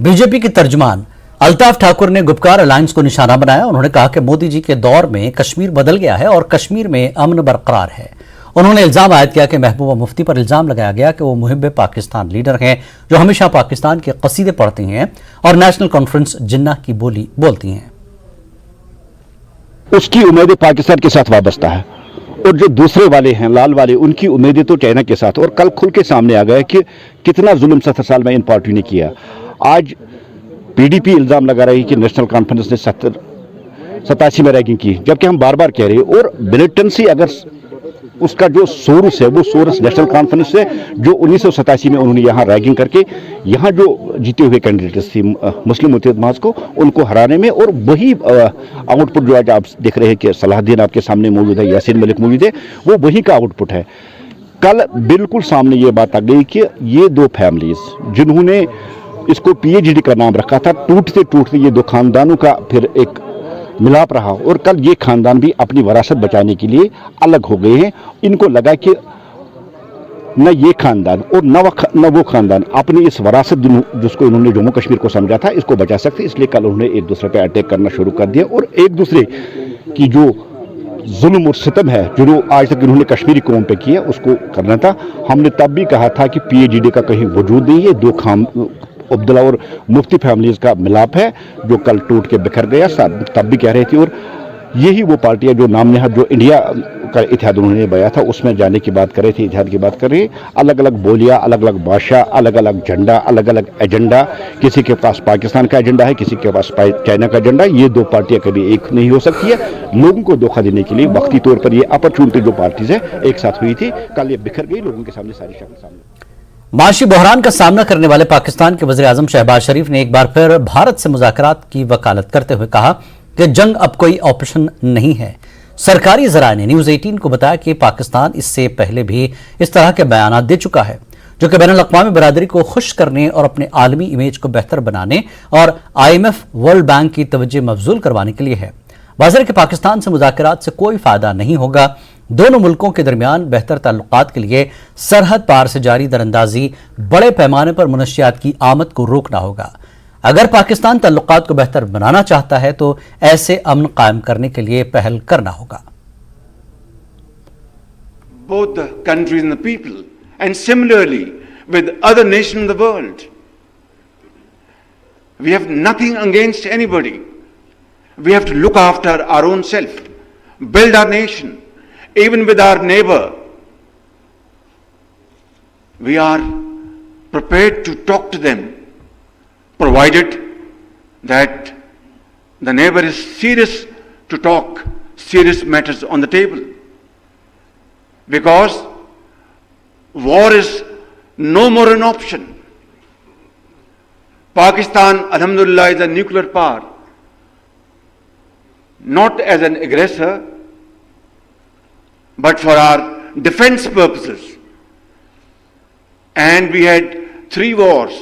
B J پی کی ترجمان الطاف ٹھاکر نے گپکار الائنس کو نشانہ بنایا. انہوں نے کہا کہ مودی جی کے دور میں کشمیر بدل گیا ہے اور کشمیر میں امن برقرار ہے. انہوں نے الزام عائد کیا کہ محبوبہ مفتی پر الزام لگایا گیا کہ وہ محب پاکستان لیڈر ہیں جو ہمیشہ پاکستان کے قصیدے پڑھتی ہیں اور نیشنل کانفرنس جنہ کی بولی بولتی ہیں. اس کی امیدیں پاکستان کے ساتھ وابستہ ہے اور جو دوسرے والے ہیں لال والے ان کی امیدیں تو چائنا کے ساتھ. اور کل کھل کے سامنے آ گیا کہ کتنا ظلم 70 سال میں ان پارٹیوں نے کیا. آج پی ڈی پی الزام لگا رہی کہ نیشنل کانفرنس نے 87 میں ریگنگ کی، جبکہ ہم بار بار کہہ رہے ہیں. اور ملیٹنسی اگر اس کا جو سورس ہے وہ سورس نیشنل کانفرنس ہے جو 1987 میں انہوں نے یہاں ریگنگ کر کے یہاں جو جیتے ہوئے کینڈیڈیٹس تھی مسلم متحد کو ان کو ہرانے میں. اور وہی آؤٹ پٹ جو آج آپ دیکھ رہے ہیں کہ صلاح الدین آپ کے سامنے موجود ہے، یاسین ملک موجود ہے، وہ وہی کا آؤٹ پٹ ہے. کل بالکل سامنے یہ بات آ گئی کہ یہ دو فیملیز جنہوں نے اس کو پی ایچ ڈی کا نام رکھا تھا، ٹوٹتے ٹوٹتے یہ دو خاندانوں کا پھر ایک ملاپ رہا. اور کل یہ خاندان بھی اپنی وراثت بچانے کے لیے الگ ہو گئے ہیں. ان کو لگا کہ نہ یہ خاندان اور نہ وہ خاندان اپنی اس وراثت جس کو انہوں نے جموں کشمیر کو سمجھا تھا اس کو بچا سکتے. اس لیے کل انہوں نے ایک دوسرے پہ اٹیک کرنا شروع کر دیا اور ایک دوسرے کی جو ظلم اور ستم ہے جو آج تک انہوں نے کشمیری قوم پہ کیا اس کو کرنا تھا. ہم نے تب بھی کہا تھا کہ پی ایچ ڈی کا کہیں وجود نہیں ہے، دو عبداللہ اور مفتی فیملیز کا ملاپ ہے جو کل ٹوٹ کے بکھر گیا. تب بھی کہہ رہے تھے. اور یہی وہ پارٹیاں جو نام نہاد جو انڈیا کا اتحاد انہوں نے بنایا تھا اس میں جانے کی بات کر رہے تھے، اتحاد کی بات کر رہے ہیں. الگ الگ بولیاں، الگ الگ بادشاہ، الگ الگ جھنڈا، الگ الگ ایجنڈا. کسی کے پاس پاکستان کا ایجنڈا ہے، کسی کے پاس چائنا کا ایجنڈا. یہ دو پارٹیاں کبھی ایک نہیں ہو سکتی ہے. لوگوں کو دھوکہ دینے کے لیے وقتی طور پر یہ اپرچونٹی جو پارٹیز ہے ایک ساتھ ہوئی تھی، کل یہ بکھر گئی. لوگوں کے سامنے ساری شکل سامنے. معاشی بحران کا سامنا کرنے والے پاکستان کے وزیر اعظم شہباز شریف نے ایک بار پھر بھارت سے مذاکرات کی وکالت کرتے ہوئے کہا کہ جنگ اب کوئی آپشن نہیں ہے. سرکاری ذرائع نے نیوز 18 کو بتایا کہ پاکستان اس سے پہلے بھی اس طرح کے بیانات دے چکا ہے جو کہ بین الاقوامی برادری کو خوش کرنے اور اپنے عالمی امیج کو بہتر بنانے اور I M F World Bank کی توجہ مبذول کروانے کے لیے ہے. واضح ہے کہ پاکستان سے مذاکرات سے کوئی فائدہ نہیں ہوگا. دونوں ملکوں کے درمیان بہتر تعلقات کے لیے سرحد پار سے جاری دراندازی بڑے پیمانے پر منشیات کی آمد کو روکنا ہوگا. اگر پاکستان تعلقات کو بہتر بنانا چاہتا ہے تو ایسے امن قائم کرنے کے لیے پہل کرنا ہوگا. Both the countries and the people, and similarly with other nations in the world, we have nothing against anybody. We have to look after our own self, build our nation. Even with our neighbor, we are prepared to talk to them, provided that the neighbor is serious to talk serious matters on the table. Because war is no more an option. Pakistan, alhamdulillah, is a nuclear power, not as an aggressor, but for our defense purposes. And we had 3 wars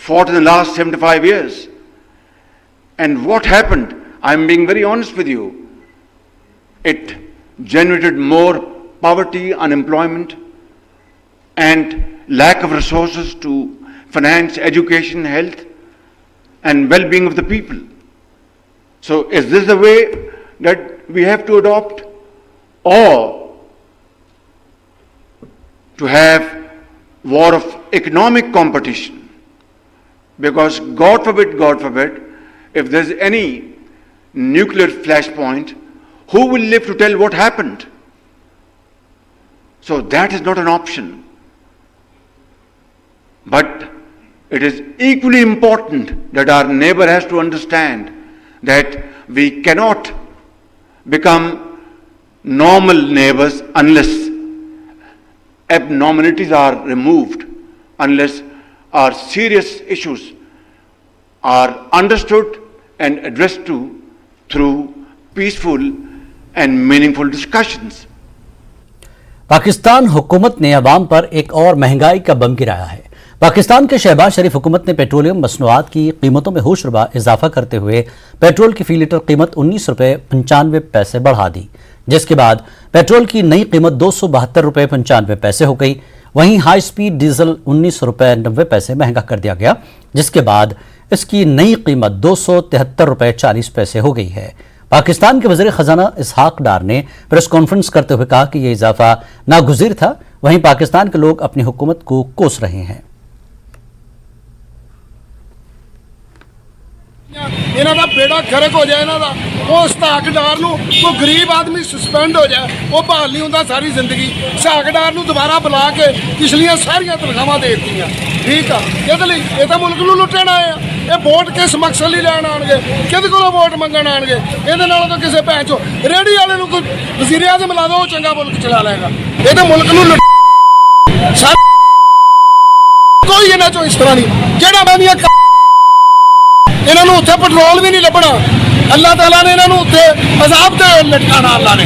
fought in the last 75 years. And what happened? I'm being very honest with you. It generated more poverty, unemployment, and lack of resources to finance education, health, and well-being of the people. So is this the way that we have to adopt? Or to have war of economic competition? Because God forbid, if there's any nuclear flashpoint, who will live to tell what happened? So that is not an option. But it is equally important that our neighbor has to understand that we cannot become normal neighbors unless abnormalities are removed, unless our serious issues are understood and addressed to through peaceful and meaningful discussions. Pakistan حکومت نے عوام پر ایک اور مہنگائی کا بم گرایا ہے. پاکستان کے شہباز شریف حکومت نے پیٹرولیم مصنوعات کی قیمتوں میں ہوش ربا اضافہ کرتے ہوئے پیٹرول کی فی لیٹر قیمت 19 روپے 95 پیسے بڑھا دی، جس کے بعد پیٹرول کی نئی قیمت 272 روپے 95 پیسے ہو گئی. وہیں ہائی سپیڈ ڈیزل 19 روپے 90 پیسے مہنگا کر دیا گیا، جس کے بعد اس کی نئی قیمت 273 روپے 40 پیسے ہو گئی ہے۔ پاکستان کے وزیر خزانہ اسحاق ڈار نے پریس کانفرنس کرتے ہوئے کہا کہ یہ اضافہ ناگزیر تھا، وہیں پاکستان کے لوگ اپنی حکومت کو کوس رہے ہیں۔ انہاں دا بیڑا گرک ہو جائے، انہاں دا وہ اسحاق ڈار نو کوئی غریب آدمی سسپینڈ ہو جائے، وہ بحال نہیں ہوندا ساری زندگی۔ اسحاق ڈار نو دوبارہ بلا کے پچھلیاں ساریاں تنخواਹਾਂ دے دتیاں، ٹھیک آ۔ یہ تو ملک نو لٹن آئے آ، یہ ووٹ کس مقصد لیے لین آن گے، کدے کولوں ووٹ منگن آن گے؟ یہ تو کسی بھن چو ریڑھی والے نو کوئی وزیر اعظم لا دو، وہ چنگا ملک چلا لے گا۔ یہ تو ملک نو کوئی انہاں چوں اس طرح نہیں جہاں بندیاں انہوں نے اتنے پٹرول بھی نہیں لبنا، اللہ تعالیٰ نے انہوں نے اتنے عذاب تے لٹکانا، اللہ نے۔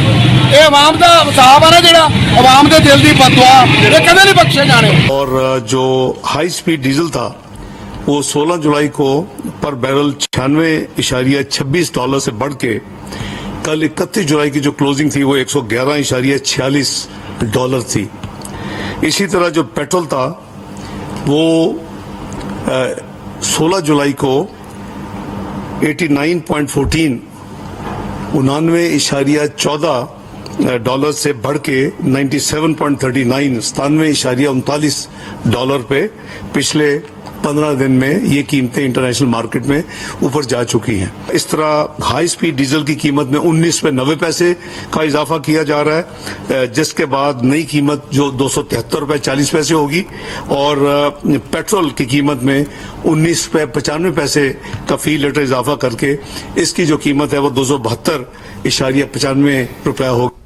یہ عوام دا عذاب ہے نا جڑا عوام دے دل دی بددعا، یہ کدے نہیں بخشے جانے۔ اور جو ہائی سپیڈ ڈیزل تھا وہ 16 جولائی کو پر بیرل $96.26 سے بڑھ کے کل 31 جولائی کی جو کلوزنگ تھی وہ $111.46 تھی۔ اسی طرح جو پیٹرول تھا وہ 16 جولائی کو 89.14 $99.14 سے بڑھ کے 97.39 $97.39 پہ پچھلے 15 دن میں یہ قیمتیں انٹرنیشنل مارکیٹ میں اوپر جا چکی ہیں۔ اس طرح ہائی سپیڈ ڈیزل کی قیمت میں 19 پہ 90 پیسے کا اضافہ کیا جا رہا ہے، جس کے بعد نئی قیمت جو 273 روپے 40 پیسے ہوگی، اور پیٹرول کی قیمت میں 19 پہ 95 پیسے کا فی لیٹر اضافہ کر کے اس کی جو قیمت ہے وہ 272.95 روپے ہوگی۔